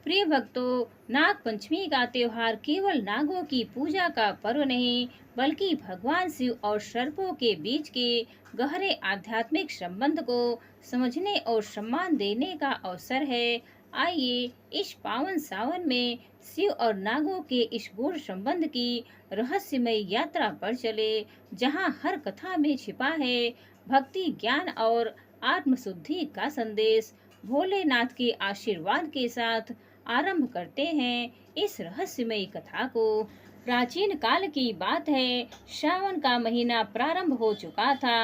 प्रिय भक्तों, नाग पंचमी का त्योहार केवल नागों की पूजा का पर्व नहीं, बल्कि भगवान शिव और सर्पों के बीच के गहरे आध्यात्मिक संबंध को समझने और सम्मान देने का अवसर है। आइए इस पावन सावन में शिव और नागों के इस गूढ़ संबंध की रहस्यमय यात्रा पर चले, जहां हर कथा में छिपा है भक्ति, ज्ञान और आत्मशुद्धि का संदेश। भोलेनाथ के आशीर्वाद के साथ आरंभ करते हैं इस रहस्यमयी कथा को। प्राचीन काल की बात है, श्रावण का महीना प्रारंभ हो चुका था।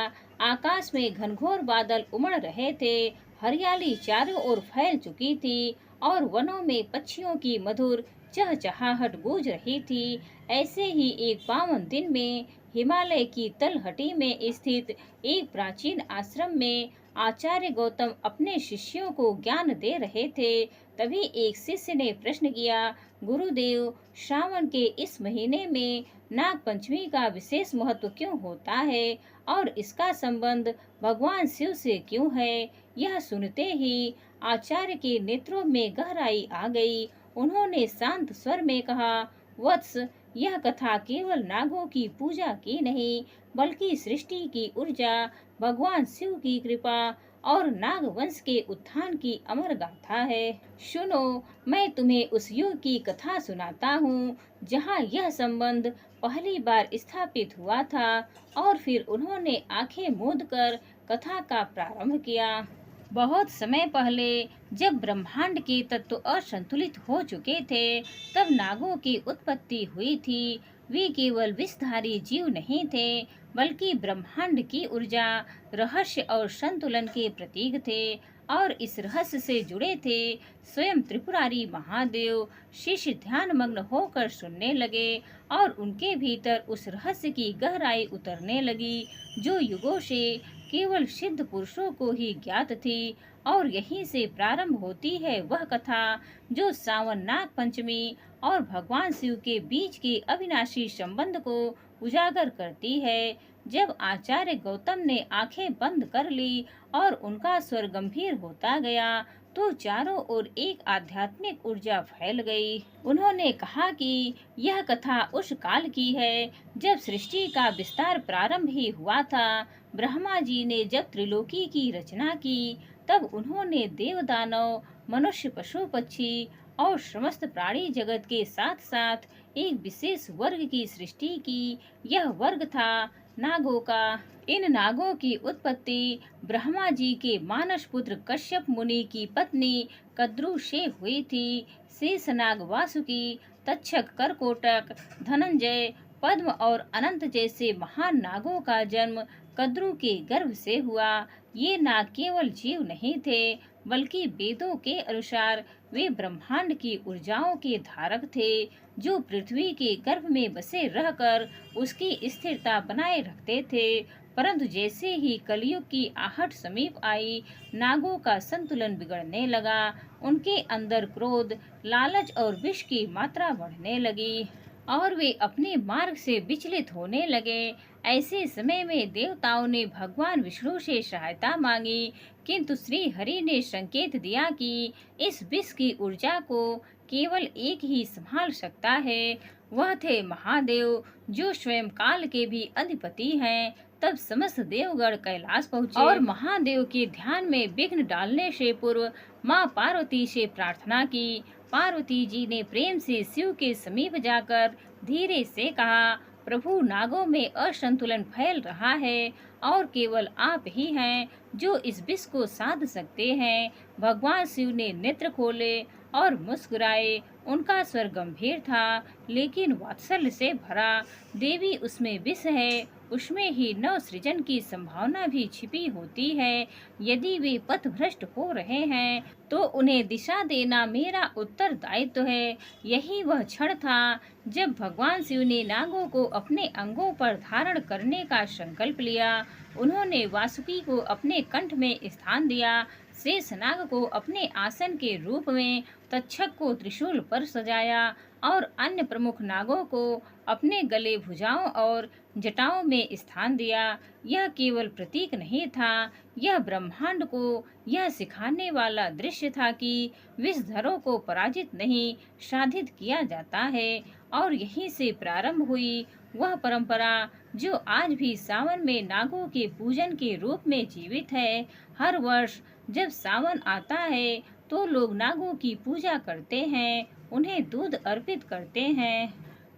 आकाश में घनघोर बादल उमड़ रहे थे, हरियाली चारों ओर फैल चुकी थी और वनों में पक्षियों की मधुर चहचहाहट गूंज रही थी। ऐसे ही एक पावन दिन में हिमालय की तलहटी में स्थित एक प्राचीन आश्रम में आचार्य गौतम अपने शिष्यों को ज्ञान दे रहे थे। तभी एक शिष्य ने प्रश्न किया, गुरुदेव, श्रावण के इस महीने में नाग पंचमी का विशेष महत्व क्यों होता है और इसका संबंध भगवान शिव से क्यों है? यह सुनते ही आचार्य के नेत्रों में गहराई आ गई। उन्होंने शांत स्वर में कहा, वत्स, यह कथा केवल नागों की पूजा की नहीं, बल्कि सृष्टि की ऊर्जा, भगवान शिव की कृपा और नाग वंश के उत्थान की अमर गाथा है। सुनो, मैं तुम्हें उस युग की कथा सुनाता हूँ जहाँ यह संबंध पहली बार स्थापित हुआ था। और फिर उन्होंने आंखें मूंद कर कथा का प्रारंभ किया। बहुत समय पहले, जब ब्रह्मांड के तत्व असंतुलित हो चुके थे, तब नागों की उत्पत्ति हुई थी। वे केवल विषधारी जीव नहीं थे, बल्कि ब्रह्मांड की ऊर्जा, रहस्य और संतुलन के प्रतीक थे। और इस रहस्य से जुड़े थे स्वयं त्रिपुरारी महादेव। शिष्य ध्यान मग्न होकर सुनने लगे और उनके भीतर उस रहस्य की गहराई उतरने लगी, जो युगों से केवल सिद्ध पुरुषों को ही ज्ञात थी। और यहीं से प्रारंभ होती है वह कथा जो सावन नाग पंचमी और भगवान शिव के बीच के अविनाशी संबंध को उजागर करती है। जब आचार्य गौतम ने आंखें बंद कर ली और उनका स्वर गंभीर होता गया, तो चारों ओर एक आध्यात्मिक ऊर्जा फैल गई। उन्होंने कहा कि यह कथा उस काल की है जब सृष्टि का विस्तार प्रारंभ ही हुआ था। ब्रह्मा जी ने जब त्रिलोकी की रचना की, तब उन्होंने देव, दानव, मनुष्य, पशु, पक्षी और समस्त प्राणी जगत के साथ साथ एक विशेष वर्ग की सृष्टि की। यह वर्ग था नागों का। इन नागों की उत्पत्ति ब्रह्मा जी के मानस पुत्र कश्यप मुनि की पत्नी कद्रु से हुई थी। शेषनाग, वासुकी, तक्षक, करकोटक, धनंजय, पद्म और अनंत जैसे महान नागों का जन्म कद्रु के गर्भ से हुआ। ये नाग केवल जीव नहीं थे, बल्कि वेदों के अनुसार वे ब्रह्मांड की ऊर्जाओं के धारक थे, जो पृथ्वी के गर्भ में बसे रहकर उसकी स्थिरता बनाए रखते थे। परंतु जैसे ही कलयुग की आहट समीप आई, नागों का संतुलन बिगड़ने लगा। उनके अंदर क्रोध, लालच और विष की मात्रा बढ़ने लगी और वे अपने मार्ग से विचलित होने लगे। ऐसे समय में देवताओं ने भगवान विष्णु से सहायता मांगी, किंतु श्री हरि ने संकेत दिया कि इस विष की ऊर्जा को केवल एक ही संभाल सकता है। वह थे महादेव, जो स्वयं काल के भी अधिपति हैं। तब समस्त देवगण कैलाश पहुँचे और महादेव के ध्यान में विघ्न डालने से पूर्व माँ पार्वती से प्रार्थना की। पार्वती जी ने प्रेम से शिव के समीप जाकर धीरे से कहा, प्रभु, नागों में असंतुलन फैल रहा है और केवल आप ही हैं जो इस विष को साध सकते हैं। भगवान शिव ने नेत्र खोले और मुस्कुराए। उनका स्वर गंभीर था, लेकिन वात्सल्य से भरा। देवी, उसमें विष है, उसमें ही नव सृजन की संभावना भी छिपी होती है। यदि वे पथभ्रष्ट हो रहे हैं, तो उन्हें दिशा देना मेरा उत्तरदायित्व है। यही वह क्षण था जब भगवान शिव ने नागों को अपने अंगों पर धारण करने का संकल्प लिया। उन्होंने वासुकी को अपने कंठ में स्थान दिया, शेषनाग को अपने आसन के रूप में, तक्षक को त्रिशूल पर सजाया और अन्य प्रमुख नागों को अपने गले, भुजाओं और जटाओं में स्थान दिया। यह केवल प्रतीक नहीं था, यह ब्रह्मांड को यह सिखाने वाला दृश्य था कि विषधरों को पराजित नहीं, साधित किया जाता है। और यहीं से प्रारंभ हुई वह परंपरा जो आज भी सावन में नागों के पूजन के रूप में जीवित है। हर वर्ष जब सावन आता है तो लोग नागों की पूजा करते हैं, उन्हें दूध अर्पित करते हैं,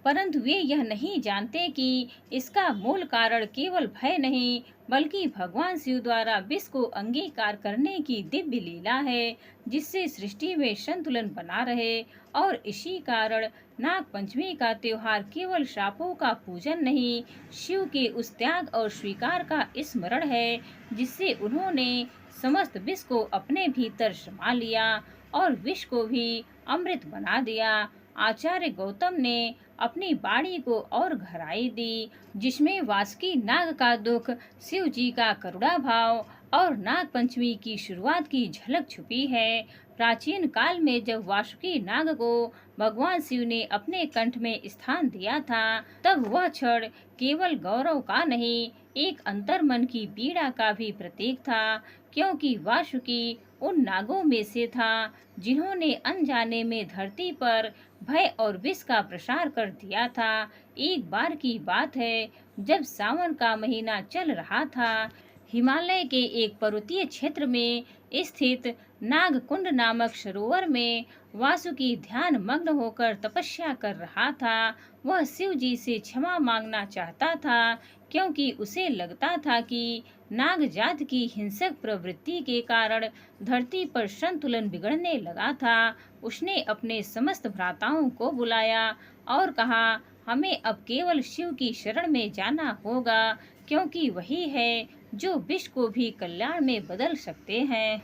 परंतु वे यह नहीं जानते कि इसका मूल कारण केवल भय नहीं, बल्कि भगवान शिव द्वारा विष को अंगीकार करने की दिव्य लीला है, जिससे सृष्टि में संतुलन बना रहे। और इसी कारण नाग पंचमी का त्योहार केवल शापों का पूजन नहीं, शिव के उस त्याग और स्वीकार का स्मरण है, जिससे उन्होंने समस्त विष को अपने भीतर समा लिया और विष को भी अमृत बना दिया। आचार्य गौतम ने अपनी बाणी को और गहराई दी, जिसमें वासुकी नाग का दुख, शिव जी का करुणा भाव और नाग पंचमी की शुरुआत की झलक छुपी है। प्राचीन काल में जब वासुकी नाग को भगवान शिव ने अपने कंठ में स्थान दिया था, तब वह क्षण केवल गौरव का नहीं, एक अंतर्मन की पीड़ा का भी प्रतीक था, क्योंकि वासुकी उन नागों में से था जिन्होंने अनजाने में धरती पर भय और विष का प्रसार कर दिया था। एक बार की बात है, जब सावन का महीना चल रहा था, हिमालय के एक पर्वतीय क्षेत्र में स्थित नागकुंड नामक सरोवर में वासुकी ध्यान मग्न होकर तपस्या कर रहा था। वह शिव जी से क्षमा मांगना चाहता था, क्योंकि उसे लगता था कि नाग जात की हिंसक प्रवृत्ति के कारण धरती पर संतुलन बिगड़ने लगा था। उसने अपने समस्त भ्राताओं को बुलाया और कहा, हमें अब केवल शिव की शरण में जाना होगा, क्योंकि वही है जो विष को भी कल्याण में बदल सकते हैं।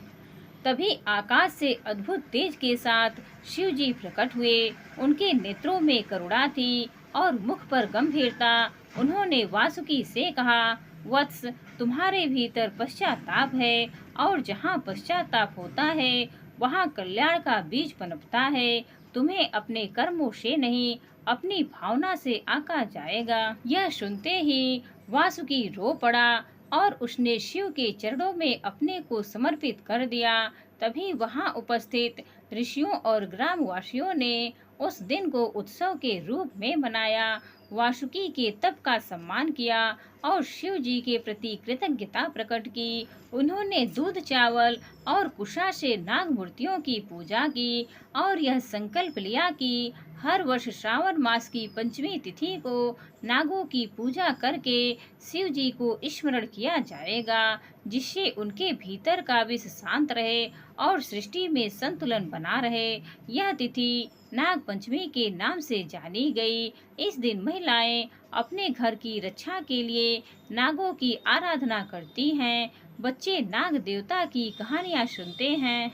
तभी आकाश से अद्भुत तेज के साथ शिव जी प्रकट हुए। उनके नेत्रों में करुणा थी और मुख पर गंभीरता। उन्होंने वासुकी से कहा, वत्स, तुम्हारे भीतर पश्चाताप है, और जहाँ पश्चाताप होता है वहाँ कल्याण का बीज पनपता है। तुम्हें अपने कर्मों से नहीं, अपनी भावना से आंका जाएगा। यह सुनते ही वासुकी रो पड़ा और उसने शिव के चरणों में अपने को समर्पित कर दिया। तभी वहां उपस्थित ऋषियों और ग्रामवासियों ने उस दिन को उत्सव के रूप में मनाया, वासुकी के तप का सम्मान किया और शिव जी के प्रति कृतज्ञता प्रकट की। उन्होंने दूध, चावल और कुशा से नाग मूर्तियों की पूजा की और यह संकल्प लिया कि हर वर्ष श्रावण मास की पंचमी तिथि को नागों की पूजा करके शिव जी को स्मरण किया जाएगा, जिससे उनके भीतर का विष शांत रहे और सृष्टि में संतुलन बना रहे। यह तिथि नाग पंचमी के नाम से जानी गई। इस दिन महिलाएं अपने घर की रक्षा के लिए नागों की आराधना करती हैं, बच्चे नाग देवता की कहानियां सुनते हैं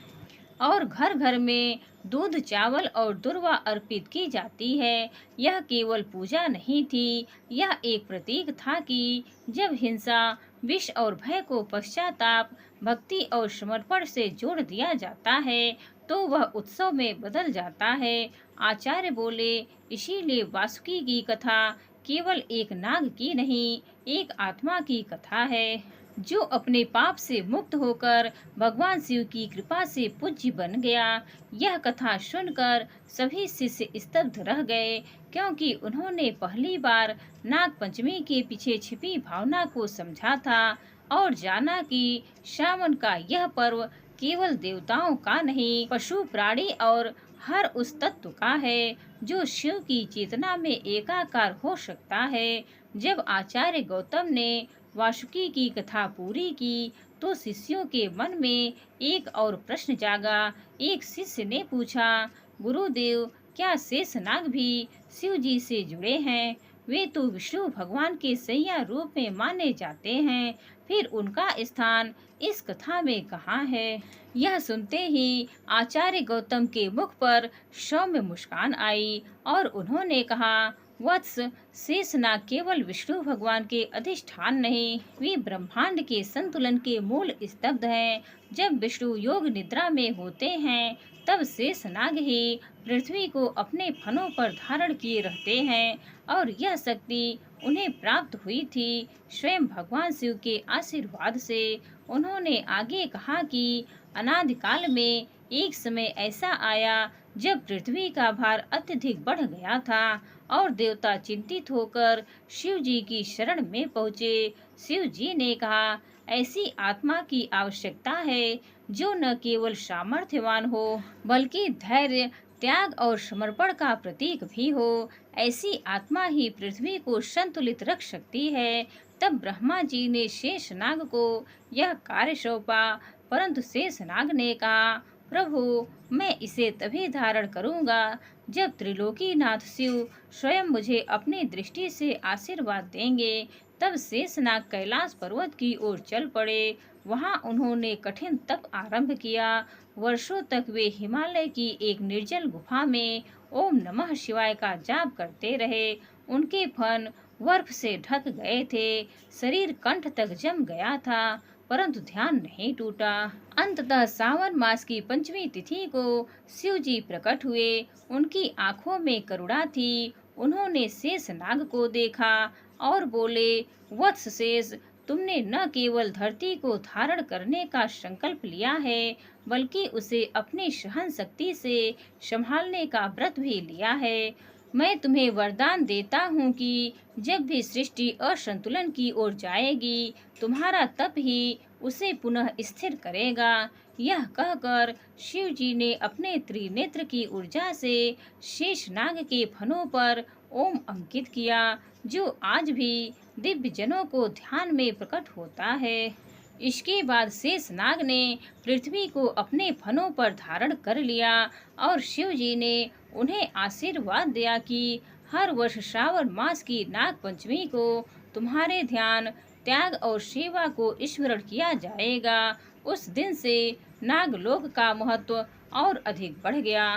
और घर घर में दूध, चावल और दुर्वा अर्पित की जाती है। यह केवल पूजा नहीं थी, यह एक प्रतीक था कि जब हिंसा, विष और भय को पश्चाताप, भक्ति और समर्पण से जोड़ दिया जाता है, तो वह उत्सव में बदल जाता है। आचार्य बोले, इसीलिए वासुकी की कथा केवल एक नाग की नहीं, एक आत्मा की कथा है, जो अपने पाप से मुक्त होकर भगवान शिव की कृपा से पूज्य बन गया। यह कथा सुनकर सभी शिष्य स्तब्ध रह गए, क्योंकि उन्होंने पहली बार नाग पंचमी के पीछे छिपी भावना को समझा था और जाना कि श्रावण का यह पर्व केवल देवताओं का नहीं, पशु, प्राणी और हर उस तत्व का है जो शिव की चेतना में एकाकार हो सकता है। जब आचार्य गौतम ने वासुकी की कथा पूरी की, तो शिष्यों के मन में एक और प्रश्न जागा। एक शिष्य ने पूछा, गुरुदेव, क्या शेषनाग भी शिव जी से जुड़े हैं? वे तो विष्णु भगवान के सैया रूप में माने जाते हैं, फिर उनका स्थान इस कथा में कहाँ है? यह सुनते ही आचार्य गौतम के मुख पर सौम्य मुस्कान आई और उन्होंने कहा, वत्स, शेषनाग केवल विष्णु भगवान के अधिष्ठान नहीं, वे ब्रह्मांड के संतुलन के मूल स्तंभ हैं। जब विष्णु योग निद्रा में होते हैं, तब शेषनाग ही पृथ्वी को अपने फनों पर धारण किए रहते हैं, और यह शक्ति उन्हें प्राप्त हुई थी स्वयं भगवान शिव के आशीर्वाद से। उन्होंने आगे कहा कि अनादिकाल में एक समय ऐसा आया जब पृथ्वी का भार अत्यधिक बढ़ गया था, और देवता चिंतित होकर शिव जी की शरण में पहुँचे। शिव जी ने कहा, ऐसी आत्मा की आवश्यकता है जो न केवल सामर्थ्यवान हो, बल्कि धैर्य, त्याग और समर्पण का प्रतीक भी हो। ऐसी आत्मा ही पृथ्वी को संतुलित रख सकती है। तब ब्रह्मा जी ने शेषनाग को यह कार्य सौंपा, परंतु शेषनाग ने कहा, प्रभु, मैं इसे तभी धारण करूंगा जब त्रिलोकीनाथ शिव स्वयं मुझे अपनी दृष्टि से आशीर्वाद देंगे। तब शेषनाग कैलाश पर्वत की ओर चल पड़े। वहां उन्होंने कठिन तप आरंभ किया। वर्षों तक वे हिमालय की एक निर्जल गुफा में ओम नमः शिवाय का जाप करते रहे। उनके फन बर्फ से ढक गए थे, शरीर कंठ तक जम गया था, परंतु ध्यान नहीं टूटा। अंततः सावन मास की पंचमी तिथि को शिव जी प्रकट हुए। उनकी आंखों में करुणा थी। उन्होंने शेषनाग को देखा और बोले, वत्स शेष, तुमने न केवल धरती को धारण करने का संकल्प लिया है, बल्कि उसे अपनी सहन शक्ति से संभालने का व्रत भी लिया है। मैं तुम्हें वरदान देता हूँ कि जब भी सृष्टि असंतुलन की ओर जाएगी, तुम्हारा तप ही उसे पुनः स्थिर करेगा। यह कहकर शिव जी ने अपने त्रिनेत्र की ऊर्जा से शेषनाग के फनों पर ओम अंकित किया, जो आज भी दिव्य जनों को ध्यान में प्रकट होता है। इसके बाद शेषनाग ने पृथ्वी को अपने फनों पर धारण कर लिया, और शिव जी ने उन्हें आशीर्वाद दिया कि हर वर्ष श्रावण मास की नाग पंचमी को तुम्हारे ध्यान, त्याग और सेवा को स्मरण किया जाएगा। उस दिन से नागलोक का महत्व और अधिक बढ़ गया।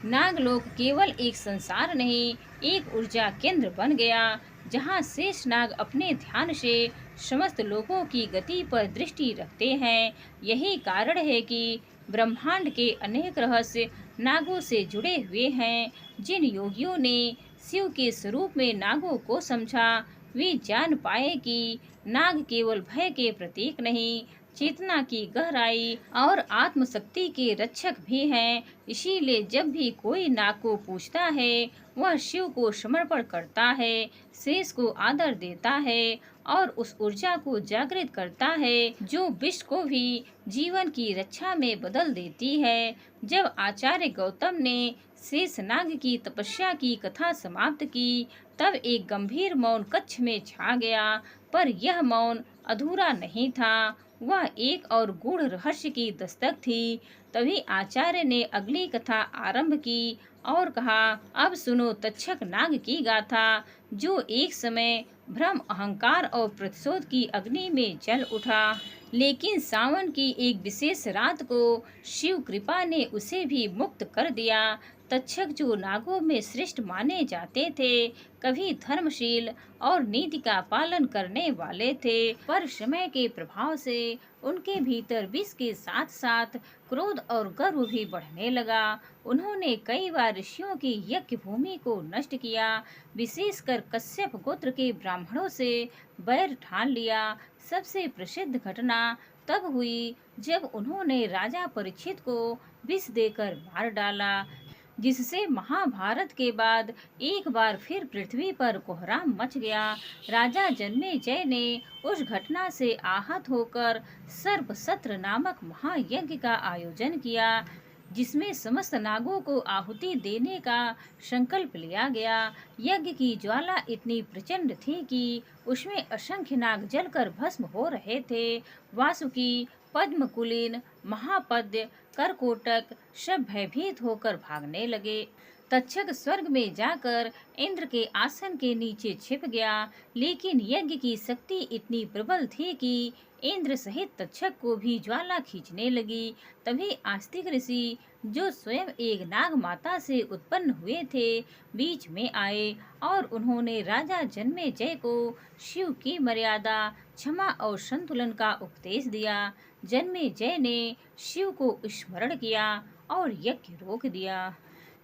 नागलोक केवल एक संसार नहीं, एक ऊर्जा केंद्र बन गया, जहाँ शेषनाग अपने ध्यान से समस्त लोगों की गति पर दृष्टि रखते हैं। यही कारण है कि ब्रह्मांड के अनेक रहस्य नागों से जुड़े हुए हैं। जिन योगियों ने शिव के स्वरूप में नागों को समझा, वे जान पाए कि नाग केवल भय के प्रतीक नहीं, चेतना की गहराई और आत्मशक्ति के रक्षक भी हैं। इसीलिए जब भी कोई नाग को पूजता है, वह शिव को समर्पण करता है, शेष को आदर देता है, और उस ऊर्जा को जागृत करता है जो विश्व को भी जीवन की रक्षा में बदल देती है। जब आचार्य गौतम ने शेषनाग की तपस्या की कथा समाप्त की, तब एक गंभीर मौन कक्ष में छा गया। पर यह मौन अधूरा नहीं था, वह एक और गूढ़ रहस्य की दस्तक थी। तभी आचार्य ने अगली कथा आरंभ की और कहा, अब सुनो तक्षक नाग की गाथा, जो एक समय भ्रम, अहंकार और प्रतिशोध की अग्नि में जल उठा। लेकिन सावन की एक विशेष रात को शिव कृपा ने उसे भी मुक्त कर दिया। तक्षक, जो नागों में श्रेष्ठ माने जाते थे, कभी धर्मशील और नीति का पालन करने वाले थे, पर समय के प्रभाव से उनके भीतर विष के साथ साथ क्रोध और गर्व भी बढ़ने लगा। उन्होंने कई बार ऋषियों की यज्ञ भूमि को नष्ट किया, विशेषकर कश्यप गोत्र के ब्राह्मणों से बैर ठान लिया। सबसे प्रसिद्ध घटना तब हुई जब उन्होंने राजा परीक्षित को विष देकर मार डाला, जिससे महाभारत के बाद एक बार फिर पृथ्वी पर कोहराम मच गया। राजा जन्मेजय ने उस घटना से आहत होकर सर्पसत्र नामक महायज्ञ का आयोजन किया, जिसमें समस्त नागों को आहुति देने का संकल्प लिया गया। यज्ञ की ज्वाला इतनी प्रचंड थी कि उसमें असंख्य नाग जलकर भस्म हो रहे थे। वासुकी, पद्मकुलीन, महापद्य, करकोटक सब भयभीत होकर भागने लगे। तक्षक स्वर्ग में जाकर इंद्र के आसन के नीचे छिप गया, लेकिन यज्ञ की शक्ति इतनी प्रबल थी कि इंद्र सहित तक्षक को भी ज्वाला खींचने लगी। तभी आस्तिक ऋषि, जो स्वयं एक नाग माता से उत्पन्न हुए थे, बीच में आए और उन्होंने राजा जन्मेजय को शिव की मर्यादा, क्षमा और संतुलन का उपदेश दिया। जन्मेजय ने शिव को स्मरण किया और यज्ञ रोक दिया,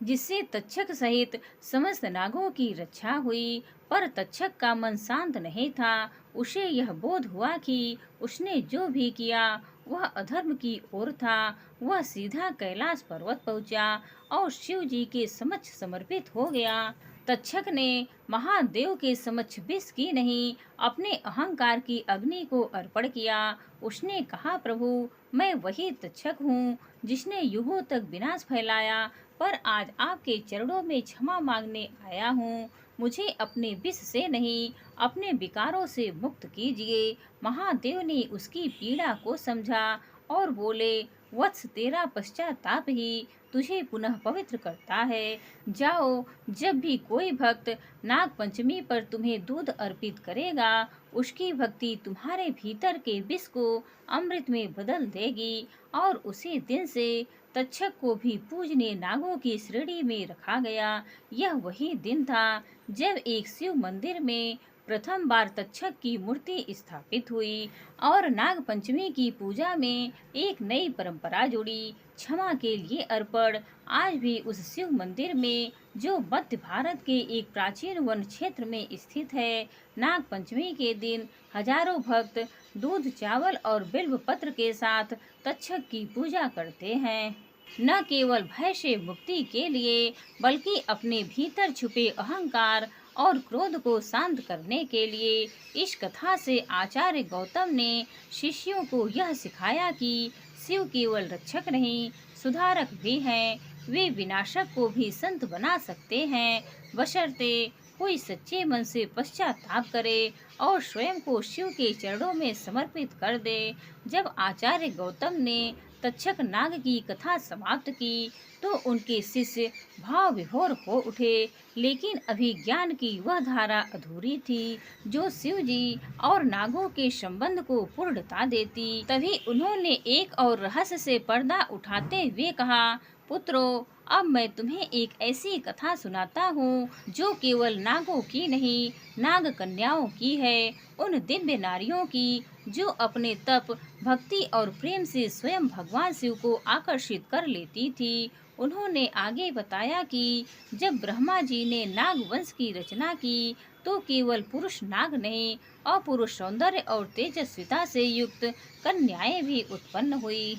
जिससे तक्षक सहित समस्त नागों की रक्षा हुई। पर तक्षक का मन शांत नहीं था। उसे यह बोध हुआ कि उसने जो भी किया वह अधर्म की ओर था। वह सीधा कैलाश पर्वत पहुंचा और शिव जी के समक्ष समर्पित हो गया। तक्षक ने महादेव के समक्ष विष की नहीं, अपने अहंकार की अग्नि को अर्पण किया। उसने कहा, प्रभु, मैं वही तक्षक हूँ जिसने युगों तक विनाश फैलाया, पर आज आपके चरणों में क्षमा मांगने आया हूँ। मुझे अपने विष से नहीं, अपने विकारों से मुक्त कीजिए। महादेव ने उसकी पीड़ा को समझा और बोले, वत्स, तेरा पश्चाताप ही तुझे पुनः पवित्र करता है। जाओ, जब भी कोई भक्त नाग पंचमी पर तुम्हें दूध अर्पित करेगा, उसकी भक्ति तुम्हारे भीतर के विष को अमृत में बदल देगी। और उसी दिन से तक्षक को भी पूजनीय नागों की श्रेणी में रखा गया। यह वही दिन था जब एक शिव मंदिर में प्रथम बार तक्षक की मूर्ति स्थापित हुई और नाग पंचमी की पूजा में एक नई परंपरा जुड़ी, क्षमा के लिए अर्पण। आज भी उस शिव मंदिर में, जो मध्य भारत के एक प्राचीन वन क्षेत्र में स्थित है, नाग पंचमी के दिन हजारों भक्त दूध, चावल और बिल्व पत्र के साथ तक्षक की पूजा करते हैं। न केवल भय से मुक्ति के लिए, बल्कि अपने भीतर छुपे अहंकार और क्रोध को शांत करने के लिए। इस कथा से आचार्य गौतम ने शिष्यों को यह सिखाया कि शिव केवल रक्षक नहीं, सुधारक भी हैं। वे विनाशक को भी संत बना सकते हैं, बशर्ते कोई सच्चे मन से पश्चाताप करे और स्वयं को शिव के चरणों में समर्पित कर दे। जब आचार्य गौतम ने तक्षक नाग की कथा समाप्त की तो उनके शिष्य भाव विभोर हो उठे, लेकिन अभी ज्ञान की वह धारा अधूरी थी जो शिव जी और नागों के संबंध को पूर्णता देती। तभी उन्होंने एक और रहस्य से पर्दा उठाते हुए कहा, पुत्रों, अब मैं तुम्हें एक ऐसी कथा सुनाता हूँ जो केवल नागों की नहीं, नाग कन्याओं की है। उन दिव्य नारियों की जो अपने तप, भक्ति और प्रेम से स्वयं भगवान शिव को आकर्षित कर लेती थी। उन्होंने आगे बताया कि जब ब्रह्मा जी ने नाग वंश की रचना की तो केवल पुरुष नाग नहीं, अपुरुष सौंदर्य और तेजस्विता से युक्त कन्याएं भी उत्पन्न हुई।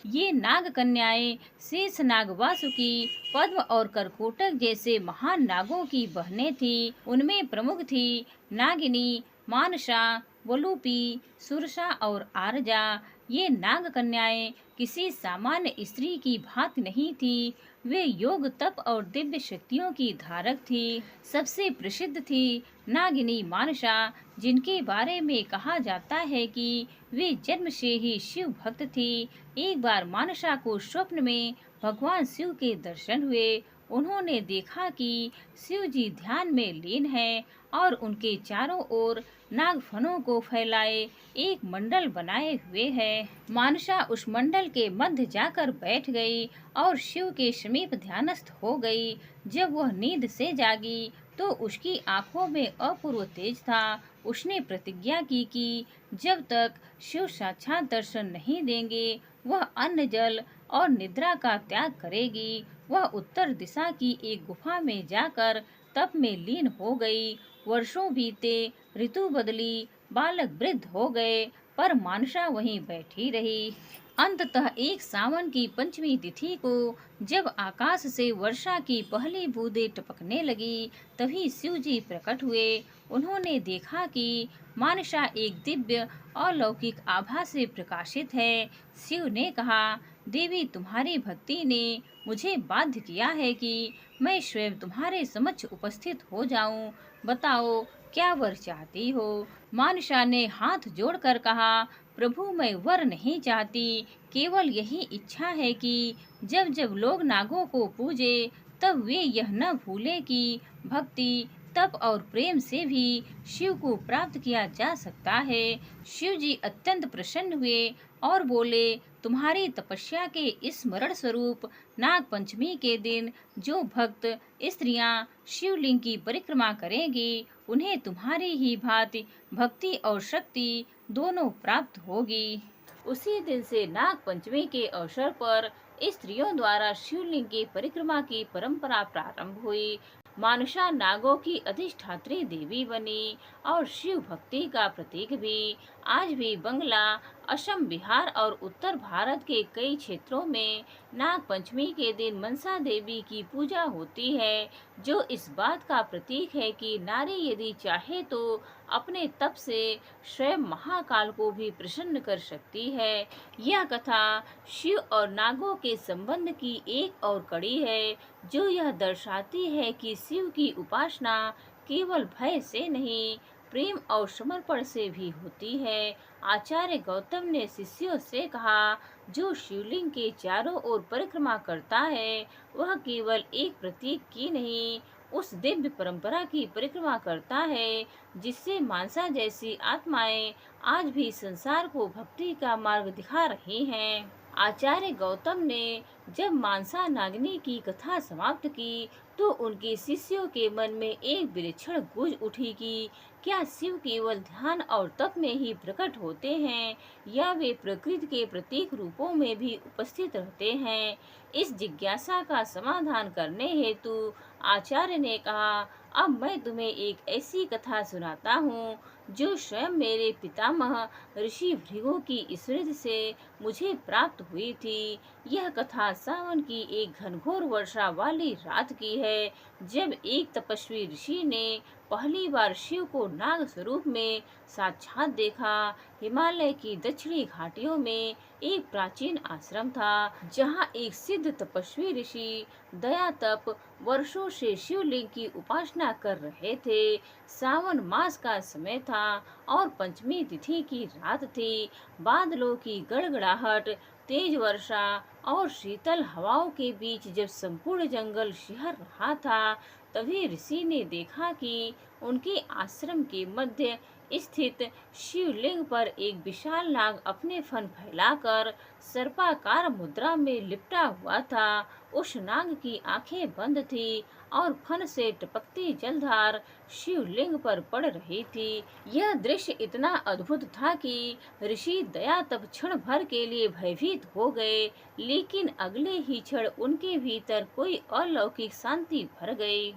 ये नाग कन्याएं शेषनाग, वासुकी, पद्म और करकोटक जैसे महान नागों की बहनें थीं। उनमें प्रमुख थी नागिनी, मानसा, वलूपी, सुरसा और आरजा। ये नाग कन्याएं किसी सामान्य स्त्री की भांति नहीं थी। वे योग, तप और दिव्य शक्तियों की धारक थी। सबसे प्रसिद्ध थी नागिनी मानसा, जिनके बारे में कहा जाता है कि वे जन्म से ही शिव भक्त थी। एक बार मानसा को स्वप्न में भगवान शिव के दर्शन हुए। उन्होंने देखा कि शिव जी ध्यान में लीन हैं और उनके चारों ओर नागफनों को फैलाए एक मंडल बनाए हुए है। मानसा उस मंडल के मध्य जाकर बैठ गई और शिव के समीप ध्यानस्थ हो गई। जब वह नींद से जागी तो उसकी आंखों में अपूर्व तेज था। उसने प्रतिज्ञा की कि जब तक शिव साक्षात दर्शन नहीं देंगे वह अन्न, जल और निद्रा का त्याग करेगी। वह उत्तर दिशा की एक गुफा में जाकर तप में लीन हो गई। वर्षों बीते, ऋतु बदली, बालक वृद्ध हो गए, पर मानसा वहीं बैठी रही। अंततः एक सावन की पंचमी तिथि को जब आकाश से वर्षा की पहली बूंदें टपकने लगी, तभी शिव जी प्रकट हुए। उन्होंने देखा कि मानसा एक दिव्य अलौकिक आभा से प्रकाशित है। शिव ने कहा, देवी, तुम्हारी भक्ति ने मुझे बाध्य किया है कि मैं स्वयं तुम्हारे समक्ष उपस्थित हो जाऊं। बताओ, क्या वर चाहती हो? मानसा ने हाथ जोड़कर कहा, प्रभु मैं वर नहीं चाहती, केवल यही इच्छा है कि जब जब लोग नागों को पूजे तब वे यह न भूले कि भक्ति, तप और प्रेम से भी शिव को प्राप्त किया जा सकता है। शिव जी अत्यंत प्रसन्न हुए और बोले, तुम्हारी तपस्या के स्मरण स्वरूप नाग पंचमी के दिन जो भक्त स्त्रियां शिवलिंग की परिक्रमा करेंगी उन्हें तुम्हारी ही भांति भक्ति और शक्ति दोनों प्राप्त होगी। उसी दिन से नाग पंचमी के अवसर पर स्त्रियों द्वारा शिवलिंग की परिक्रमा की परंपरा प्रारंभ हुई। मानुषा नागों की अधिष्ठात्री देवी बनी और शिव भक्ति का प्रतीक भी। आज भी बंगला, असम, बिहार और उत्तर भारत के कई क्षेत्रों में नाग पंचमी के दिन मनसा देवी की पूजा होती है, जो इस बात का प्रतीक है कि नारी यदि चाहे तो अपने तप से स्वयं महाकाल को भी प्रसन्न कर सकती है। यह कथा शिव और नागों के संबंध की एक और कड़ी है, जो यह दर्शाती है कि शिव की उपासना केवल भय से नहीं, प्रेम और समर्पण से भी होती है। आचार्य गौतम ने शिष्यों से कहा, जो शिवलिंग के चारों ओर परिक्रमा करता है वह केवल एक प्रतीक की नहीं, उस दिव्य परंपरा की परिक्रमा करता है जिससे मानसा जैसी आत्माएं आज भी संसार को भक्ति का मार्ग दिखा रही हैं। आचार्य गौतम ने जब मानसा नागिनी की कथा समाप्त की तो उनके शिष्यों के मन में एक विलक्षण गूंज उठी कि क्या शिव केवल ध्यान और तप में ही प्रकट होते हैं या वे प्रकृति के प्रतीक रूपों में भी उपस्थित रहते हैं। इस जिज्ञासा का समाधान करने हेतु आचार्य ने कहा, अब मैं तुम्हें एक ऐसी कथा सुनाता हूँ जो स्वयं मेरे पितामह ऋषि भृगु की स्मृति से मुझे प्राप्त हुई थी। यह कथा सावन की एक घनघोर वर्षा वाली रात की है, जब एक तपस्वी ऋषि ने पहली बार शिव को नाग स्वरूप में साक्षात देखा। हिमालय की दक्षिणी घाटियों में एक प्राचीन आश्रम था, जहाँ एक सिद्ध तपस्वी ऋषि दया तप वर्षों से शिवलिंग की उपासना कर रहे थे। सावन मास का समय था और पंचमी तिथि की रात थी। बादलों की गड़गड़ाहट, तेज वर्षा और शीतल हवाओं के बीच जब संपूर्ण जंगल शिहर रहा था, तभी ऋषि ने देखा कि उनके आश्रम के मध्य स्थित शिवलिंग पर एक विशाल नाग अपने फन फैलाकर सर्पाकार मुद्रा में लिपटा हुआ था। उस नाग की आंखें बंद थी और फन से टपकती जलधार शिवलिंग पर पड़ रही थी। यह दृश्य इतना अद्भुत था कि ऋषि दया तब क्षण भर के लिए भयभीत हो गए, लेकिन अगले ही क्षण उनके भीतर कोई अलौकिक शांति भर गई।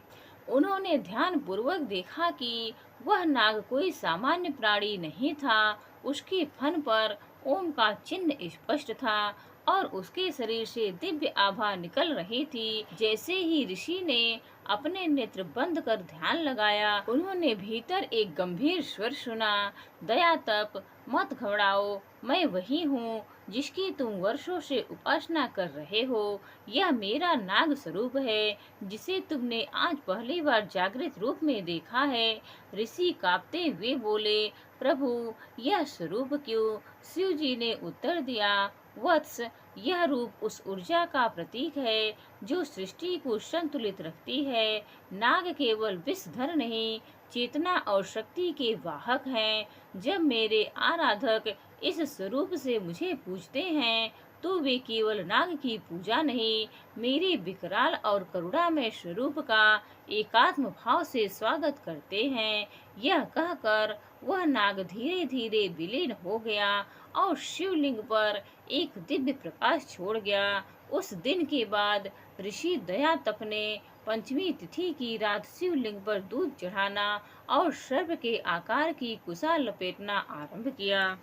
उन्होंने ध्यान पूर्वक देखा कि वह नाग कोई सामान्य प्राणी नहीं था। उसके फन पर ओम का चिन्ह स्पष्ट था और उसके शरीर से दिव्य आभा निकल रही थी। जैसे ही ऋषि ने अपने नेत्र बंद कर ध्यान लगाया, उन्होंने भीतर एक गंभीर स्वर सुना, दया तप मत घबराओ, मैं वही हूँ जिसकी तुम वर्षों से उपासना कर रहे हो। यह मेरा नाग स्वरूप है जिसे तुमने आज पहली बार जागृत रूप में देखा है। ऋषि कांपते हुए बोले, प्रभु यह स्वरूप क्यों? शिव जी ने उत्तर दिया, वत्स, यह रूप उस ऊर्जा का प्रतीक है जो सृष्टि को संतुलित रखती है। नाग केवल विषधर नहीं, चेतना और शक्ति के वाहक हैं। जब मेरे आराधक इस स्वरूप से मुझे पूजते हैं तो वे केवल नाग की पूजा नहीं, मेरे विकराल और करुणामय स्वरूप का एकात्म भाव से स्वागत करते हैं। यह कहकर वह नाग धीरे धीरे विलीन हो गया और शिवलिंग पर एक दिव्य प्रकाश छोड़ गया। उस दिन के बाद ऋषि दया तप ने पंचमी तिथि की रात शिवलिंग पर दूध चढ़ाना और सर्प के आकार की कुशा लपेटना आरंभ किया,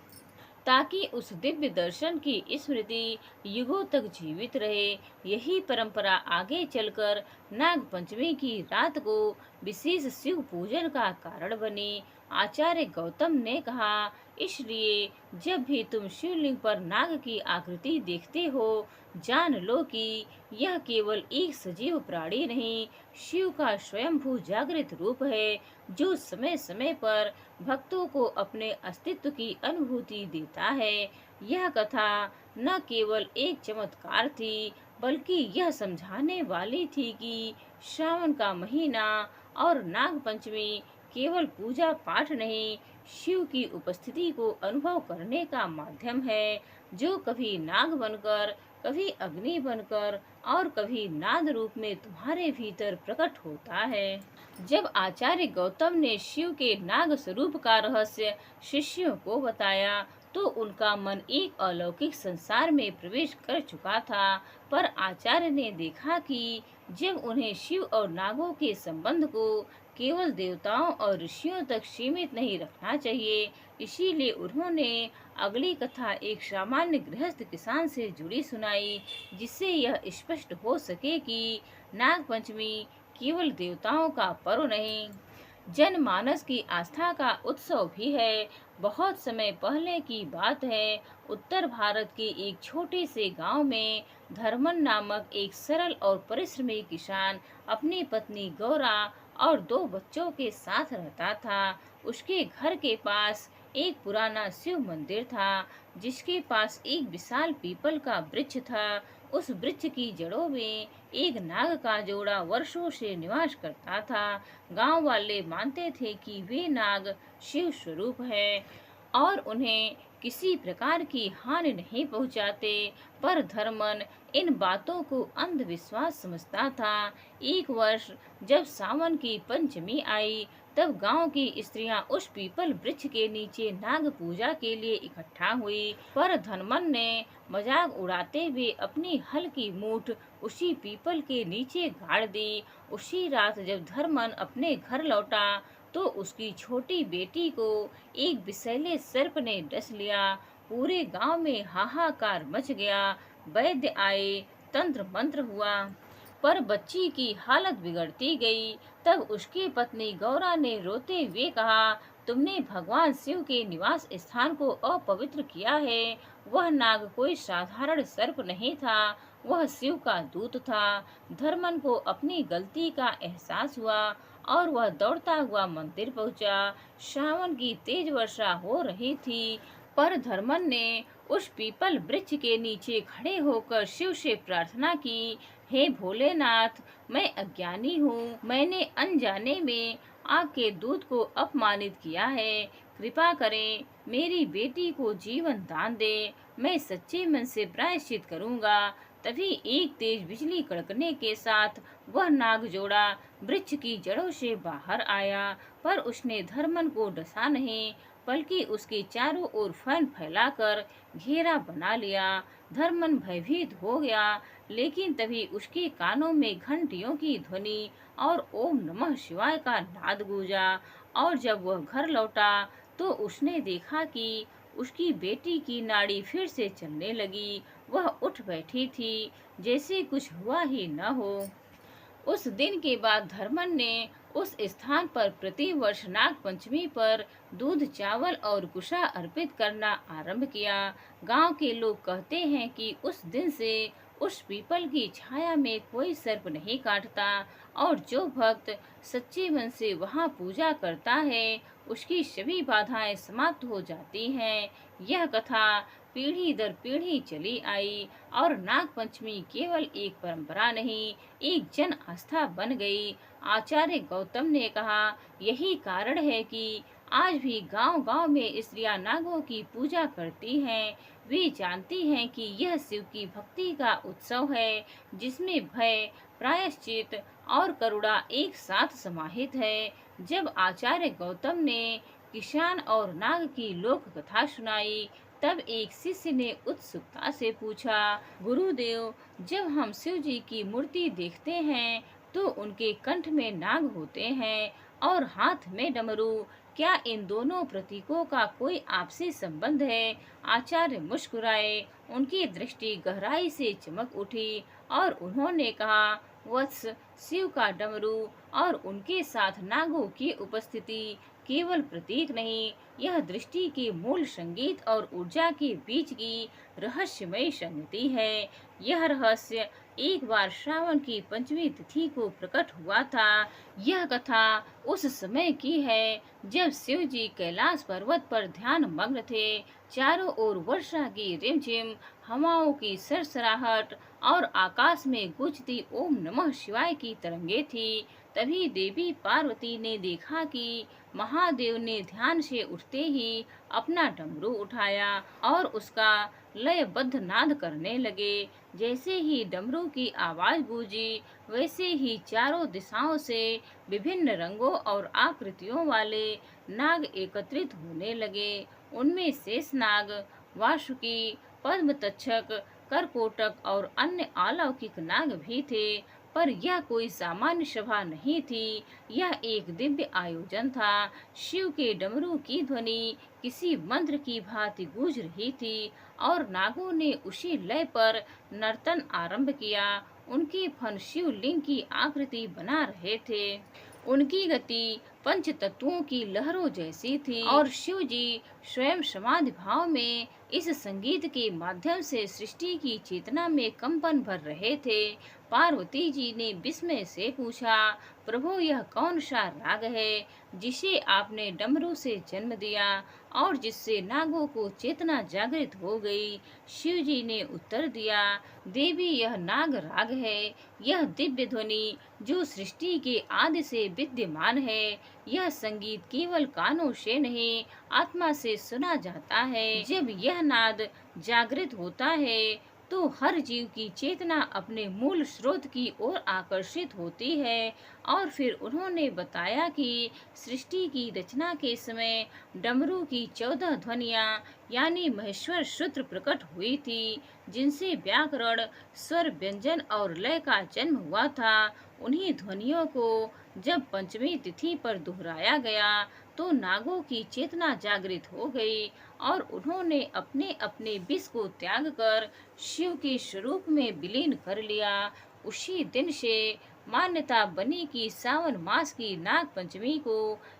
ताकि उस दिव्य दर्शन की स्मृति युगों तक जीवित रहे। यही परंपरा आगे चलकर नाग पंचमी की रात को विशेष शिव पूजन का कारण बनी। आचार्य गौतम ने कहा, इसलिए जब भी तुम शिवलिंग पर नाग की आकृति देखते हो, जान लो कि यह केवल एक सजीव प्राणी नहीं, शिव का स्वयंभू जागृत रूप है, जो समय समय पर भक्तों को अपने अस्तित्व की अनुभूति देता है। यह कथा न केवल एक चमत्कार थी, बल्कि यह समझाने वाली थी कि श्रावण का महीना और नाग पंचमी केवल पूजा पाठ नहीं, शिव की उपस्थिति को अनुभव करने का माध्यम है, जो कभी नाग बनकर, कभी अग्नि बनकर और कभी नाद रूप में तुम्हारे भीतर प्रकट होता है। जब आचार्य गौतम ने शिव के नाग स्वरूप का रहस्य शिष्यों को बताया, तो उनका मन एक अलौकिक संसार में प्रवेश कर चुका था। पर आचार्य ने देखा कि जब उन्हें शिव और नागों के संबंध को केवल देवताओं और ऋषियों तक सीमित नहीं रखना चाहिए, इसीलिए उन्होंने अगली कथा एक सामान्य गृहस्थ किसान से जुड़ी सुनाई, जिससे यह स्पष्ट हो सके कि नाग पंचमी केवल देवताओं का पर्व नहीं, जनमानस की आस्था का उत्सव भी है। बहुत समय पहले की बात है, उत्तर भारत के एक छोटे से गांव में धर्मन नामक एक सरल और परिश्रमी किसान अपनी पत्नी गौरा और 2 बच्चों के साथ रहता था। उसके घर के पास एक पुराना शिव मंदिर था, जिसके पास एक विशाल पीपल का वृक्ष था। उस वृक्ष की जड़ों में एक नाग का जोड़ा वर्षों से निवास करता था। गांव वाले मानते थे कि वे नाग शिव स्वरूप है और उन्हें किसी प्रकार की हानि नहीं पहुंचाते, पर धर्मन इन बातों को अंधविश्वास समझता था। एक वर्ष जब सावन की पंचमी आई, तब गांव की स्त्रियां उस पीपल वृक्ष के नीचे नाग पूजा के लिए इकट्ठा हुई, पर धनमन ने मजाक उड़ाते हुए अपनी हल की मूठ उसी पीपल के नीचे गाड़ दी। उसी रात जब धर्मन अपने घर लौटा, तो उसकी छोटी बेटी को एक विषैले सर्प ने डस लिया। पूरे गांव में हाहाकार मच गया। वैद्य आए, तंत्र मंत्र हुआ, पर बच्ची की हालत बिगड़ती गई। तब उसकी पत्नी गौरा ने रोते हुए कहा, तुमने भगवान शिव के निवास स्थान को अपवित्र किया है। वह नाग कोई साधारण सर्प नहीं था, वह शिव का दूत था। धर्मन को अपनी गलती का एहसास हुआ और वह दौड़ता हुआ मंदिर पहुंचा। श्रावण की तेज वर्षा हो रही थी, पर धर्मन ने उस पीपल वृक्ष के नीचे खड़े होकर शिव से प्रार्थना की, हे भोलेनाथ, मैं अज्ञानी हूँ, मैंने अनजाने में आपके दूत को अपमानित किया है। कृपा करें, मेरी बेटी को जीवन दान दे, मैं सच्चे मन से प्रायश्चित करूँगा। तभी एक तेज बिजली कड़कने के साथ वह नाग जोड़ा वृक्ष की जड़ों से बाहर आया, पर उसने धर्मन को डसा नहीं, बल्कि उसके चारों ओर फन फैलाकर घेरा बना लिया। धर्मन भयभीत हो गया, लेकिन तभी उसके कानों में घंटियों की ध्वनि और ओम नमः शिवाय का नाद गूंजा। और जब वह घर लौटा, तो उसने देखा कि उसकी बेटी की नाड़ी फिर से चलने लगी। वह उठ बैठी थी, जैसे कुछ हुआ ही न हो। उस दिन के बाद धर्मन ने उस स्थान पर प्रति वर्ष नाग पंचमी पर दूध, चावल और कुशा अर्पित करना आरंभ किया। गांव के लोग कहते हैं कि उस दिन से उस पीपल की छाया में कोई सर्प नहीं काटता, और जो भक्त सच्चे मन से वहां पूजा करता है, उसकी सभी बाधाएं समाप्त हो जाती हैं। यह कथा पीढ़ी दर पीढ़ी चली आई और नाग पंचमी केवल एक परंपरा नहीं, एक जन आस्था बन गई। आचार्य गौतम ने कहा, यही कारण है कि आज भी गांव-गांव में स्त्रियां नागों की पूजा करती हैं। वे जानती हैं कि यह शिव की भक्ति का उत्सव है, जिसमें भय, प्रायश्चित और करुणा एक साथ समाहित है। जब आचार्य गौतम ने किसान और नाग की लोक कथा सुनाई, तब एक शिष्य ने उत्सुकता से पूछा, गुरुदेव, जब हम शिव जी की मूर्ति देखते हैं, तो उनके कंठ में नाग होते हैं और हाथ में डमरू, क्या इन दोनों प्रतीकों का कोई आपसी संबंध है? आचार्य मुस्कुराए, उनकी दृष्टि गहराई से चमक उठी और उन्होंने कहा, वत्स, शिव का डमरू और उनके साथ नागों की उपस्थिति केवल प्रतीक नहीं, यह दृष्टि के मूल संगीत और ऊर्जा के बीच की रहस्यमय संगति है। यह रहस्य एक बार श्रावण की पंचमी तिथि को प्रकट हुआ था। यह कथा उस समय की है जब शिव जी कैलाश पर्वत पर ध्यान मग्न थे। चारों ओर वर्षा की रिमझिम, हवाओं की सरसराहट और आकाश में गूंजती ओम नमः शिवाय की तरंगे थी। तभी देवी पार्वती ने देखा कि महादेव ने ध्यान से उठते ही अपना डमरू उठाया और उसका लयबद्ध नाद करने लगे। जैसे ही डमरू की आवाज गूंजी, वैसे ही चारों दिशाओं से विभिन्न रंगों और आकृतियों वाले नाग एकत्रित होने लगे। उनमें शेषनाग, वासुकी, पद्मतक्षक, करकोटक और अन्य अलौकिक नाग भी थे। पर यह कोई सामान्य सभा नहीं थी, यह एक दिव्य आयोजन था। शिव के डमरू की ध्वनि किसी मंत्र की भांति गूंज रही थी और नागों ने उसी लय पर नर्तन आरंभ किया। उनके फन शिवलिंग की आकृति बना रहे थे। उनकी गति पंच तत्वों की लहरों जैसी थी और शिव जी स्वयं समाधि भाव में इस संगीत के माध्यम से सृष्टि की चेतना में कंपन भर रहे थे। पार्वती जी ने विस्मय से पूछा, प्रभु यह कौन सा राग है जिसे आपने डमरू से जन्म दिया और जिससे नागों को चेतना जागृत हो गई? शिव जी ने उत्तर दिया, देवी यह नाग राग है। यह दिव्य ध्वनि जो सृष्टि के आदि से विद्यमान है। यह संगीत केवल कानों से नहीं, आत्मा से सुना जाता है। जब यह नाद जागृत होता है तो हर जीव की चेतना अपने मूल स्रोत की ओर आकर्षित होती है। और फिर उन्होंने बताया कि सृष्टि की रचना के समय डमरू की 14 ध्वनियां यानी महेश्वर सूत्र प्रकट हुई थी, जिनसे व्याकरण, स्वर, व्यंजन और लय का जन्म हुआ था। उन्हीं ध्वनियों को जब पंचमी तिथि पर दोहराया गया तो नागों की चेतना जागृत हो गई और उन्होंने अपने अपने विष को त्याग कर शिव के स्वरूप में विलीन कर लिया। उसी दिन से मान्यता बनी कि सावन मास की नाग पंचमी को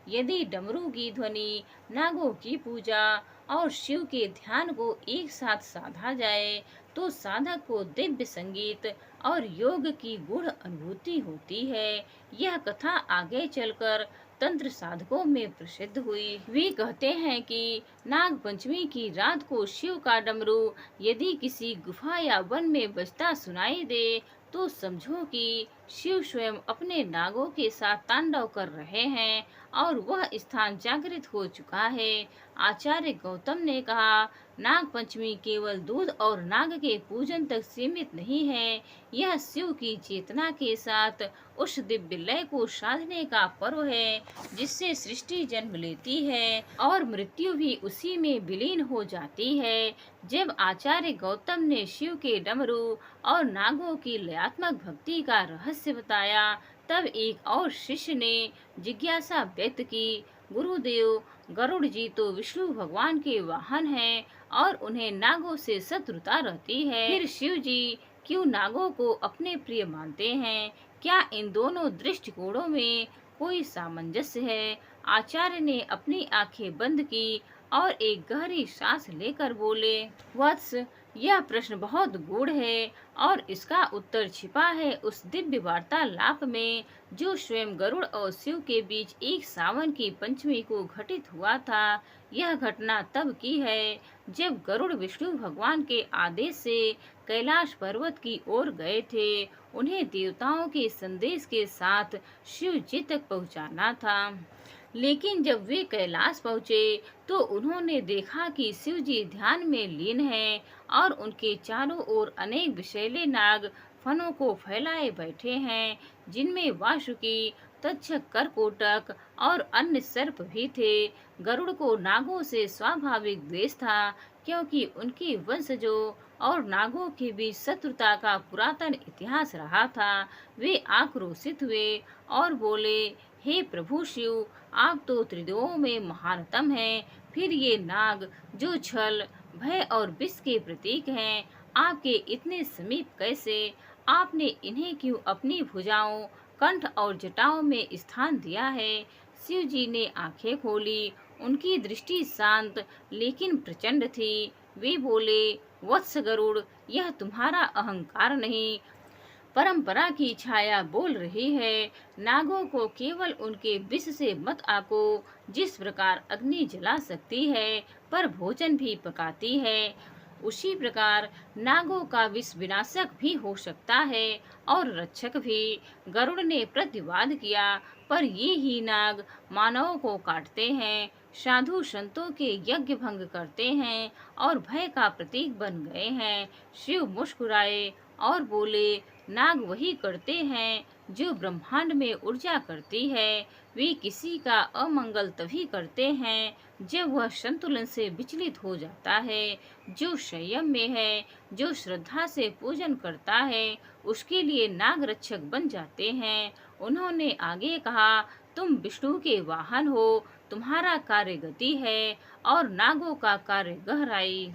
यदि डमरू की ध्वनि, नागों की पूजा और शिव के ध्यान को एक साथ साधा जाए तो साधक को दिव्य संगीत और योग की गूढ़ अनुभूति होती है। यह कथा आगे चलकर तंत्र साधकों में प्रसिद्ध हुई। वे कहते हैं कि नाग पंचमी की रात को शिव का डमरू यदि किसी गुफा या वन में बजता सुनाई दे तो समझो कि शिव स्वयं अपने नागों के साथ तांडव कर रहे हैं और वह स्थान जागृत हो चुका है। आचार्य गौतम ने कहा, नाग पंचमी केवल दूध और नाग के पूजन तक सीमित नहीं है। यह शिव की चेतना के साथ उस दिव्य लय को साधने का पर्व है जिससे सृष्टि जन्म लेती है और मृत्यु भी उसी में विलीन हो जाती है। जब आचार्य गौतम ने शिव के डमरू और नागों की लयात्मक भक्ति का रहस्य बताया, तब एक और शिष्य ने जिज्ञासा व्यक्त की, गुरुदेव, गरुड़ जी तो विष्णु भगवान के वाहन हैं और उन्हें नागों से शत्रुता रहती है। फिर शिव जी क्यों नागों को अपने प्रिय मानते हैं? क्या इन दोनों दृष्टिकोणों में कोई सामंजस्य है? आचार्य ने अपनी आंखें बंद की और एक गहरी सांस लेकर बोले, वत्स, यह प्रश्न बहुत गूढ़ है और इसका उत्तर छिपा है उस दिव्य वार्तालाप में जो स्वयं गरुड़ और शिव के बीच एक सावन की पंचमी को घटित हुआ था। यह घटना तब की है जब गरुड़ विष्णु भगवान के आदेश से कैलाश पर्वत की ओर गए थे। उन्हें देवताओं के संदेश के साथ शिव जी तक पहुंचाना था। लेकिन जब वे कैलाश पहुँचे तो उन्होंने देखा कि शिव जी ध्यान में लीन हैं और उनके चारों ओर अनेक विषैले नाग फनों को फैलाए बैठे हैं, जिनमें वासुकी, तक्षक, करकोटक और अन्य सर्प भी थे। गरुड़ को नागों से स्वाभाविक द्वेष था, क्योंकि उनके वंशजों और नागों के बीच शत्रुता का पुरातन इतिहास रहा था। वे आक्रोशित हुए और बोले, हे प्रभु शिव, आप तो त्रिदेवों में महानतम हैं, फिर ये नाग जो छल, भय और विष के प्रतीक हैं, आपके इतने समीप कैसे? आपने इन्हें क्यों अपनी भुजाओं, कंठ और जटाओं में स्थान दिया है? शिव जी ने आंखें खोली। उनकी दृष्टि शांत लेकिन प्रचंड थी। वे बोले, वत्स गरुड़, यह तुम्हारा अहंकार नहीं, परंपरा की छाया बोल रही है। नागों को केवल उनके विष से मत आको। जिस प्रकार अग्नि जला सकती है पर भोजन भी पकाती है, उसी प्रकार नागों का विष विनाशक भी हो सकता है और रक्षक भी। गरुड़ ने प्रतिवाद किया, पर ये ही नाग मानवों को काटते हैं, साधु संतों के यज्ञ भंग करते हैं और भय का प्रतीक बन गए हैं। शिव मुस्कुराए और बोले, नाग वही करते हैं जो ब्रह्मांड में ऊर्जा करती है। वे किसी का अमंगल तभी करते हैं जब वह संतुलन से विचलित हो जाता है। जो संयम में है, जो श्रद्धा से पूजन करता है, उसके लिए नाग रक्षक बन जाते हैं। उन्होंने आगे कहा, तुम विष्णु के वाहन हो, तुम्हारा कार्य गति है और नागों का कार्य गहराई।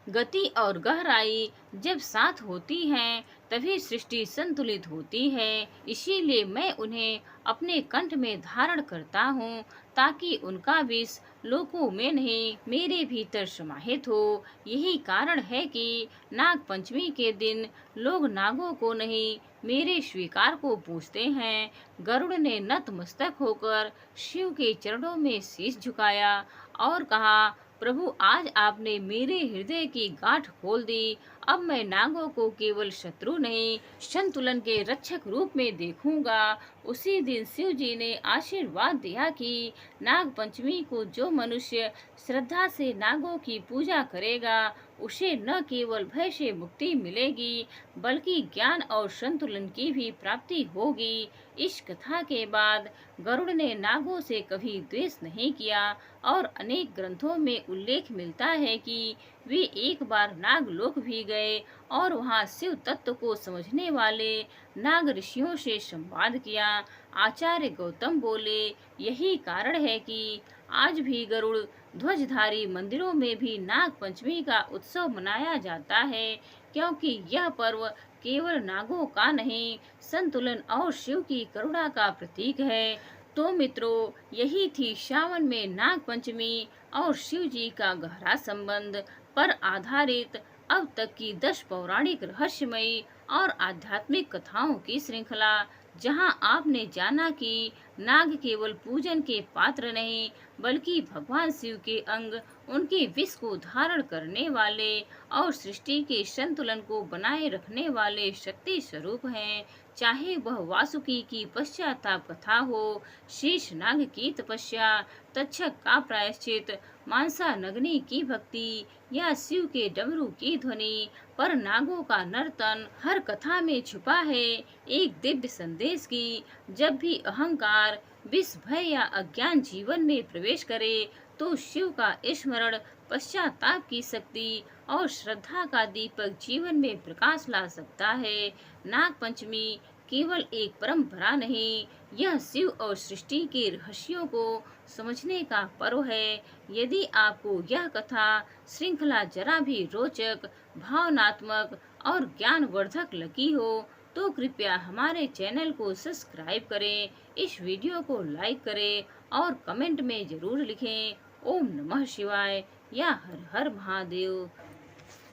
गति और गहराई जब साथ होती हैं तभी सृष्टि संतुलित होती है। इसीलिए मैं उन्हें अपने कंठ में धारण करता हूँ, ताकि उनका विष लोकों में नहीं, मेरे भीतर समाहित हो। यही कारण है कि नाग पंचमी के दिन लोग नागों को नहीं, मेरे स्वीकार को पूजते हैं। गरुड़ ने नतमस्तक होकर शिव के चरणों में शीश झुकाया और कहा, प्रभु, आज आपने मेरे हृदय की गांठ खोल दी। अब मैं नागों को केवल शत्रु नहीं, संतुलन के रक्षक रूप में देखूंगा। उसी दिन शिव जी ने आशीर्वाद दिया कि नाग पंचमी को जो मनुष्य श्रद्धा से नागों की पूजा करेगा, उसे न केवल भय से मुक्ति मिलेगी, बल्कि ज्ञान और संतुलन की भी प्राप्ति होगी। इस कथा के बाद गरुड़ ने नागों से कभी द्वेष नहीं किया और अनेक ग्रंथों में उल्लेख मिलता है कि वे एक बार नागलोक भी गए और वहां शिव तत्व को समझने वाले नाग ऋषियों से संवाद किया। आचार्य गौतम बोले, यही कारण है कि आज भी गरुड़ ध्वजधारी मंदिरों में भी नाग पंचमी का उत्सव मनाया जाता है, क्योंकि यह पर्व केवल नागों का नहीं, संतुलन और शिव की करुणा का प्रतीक है। तो मित्रों, यही थी श्रावण में नाग पंचमी और शिव जी का गहरा संबंध पर आधारित अब तक की 10 पौराणिक रहस्यमयी और आध्यात्मिक कथाओं की श्रृंखला, जहां आपने जाना कि नाग केवल पूजन के पात्र नहीं, बल्कि भगवान शिव के अंग, उनके विष को धारण करने वाले और सृष्टि के संतुलन को बनाए रखने वाले शक्ति स्वरूप हैं। चाहे वह वासुकी की पश्चाताप कथा हो, शेष नाग की तपस्या, तक्षक का प्रायश्चित, मानसा नगनी की भक्ति या शिव के डमरू की ध्वनि, पर नागों का नर्तन, हर कथा में छुपा है एक दिव्य संदेश की जब भी अहंकार, विष, भय या अज्ञान जीवन में प्रवेश करे, तो शिव का स्मरण, पश्चाताप की शक्ति और श्रद्धा का दीपक जीवन में प्रकाश ला सकता है। नाग पंचमी केवल एक परंपरा नहीं, यह शिव और सृष्टि के रहस्यों को समझने का पर्व है। यदि आपको यह कथा श्रृंखला जरा भी रोचक, भावनात्मक और ज्ञानवर्धक लगी हो, तो कृपया हमारे चैनल को सब्सक्राइब करें, इस वीडियो को लाइक करें और कमेंट में जरूर लिखें, ओम नमः शिवाय या हर हर महादेव।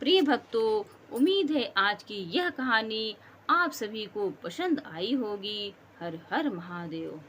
प्रिय भक्तों, उम्मीद है आज की यह कहानी आप सभी को पसंद आई होगी। हर हर महादेव।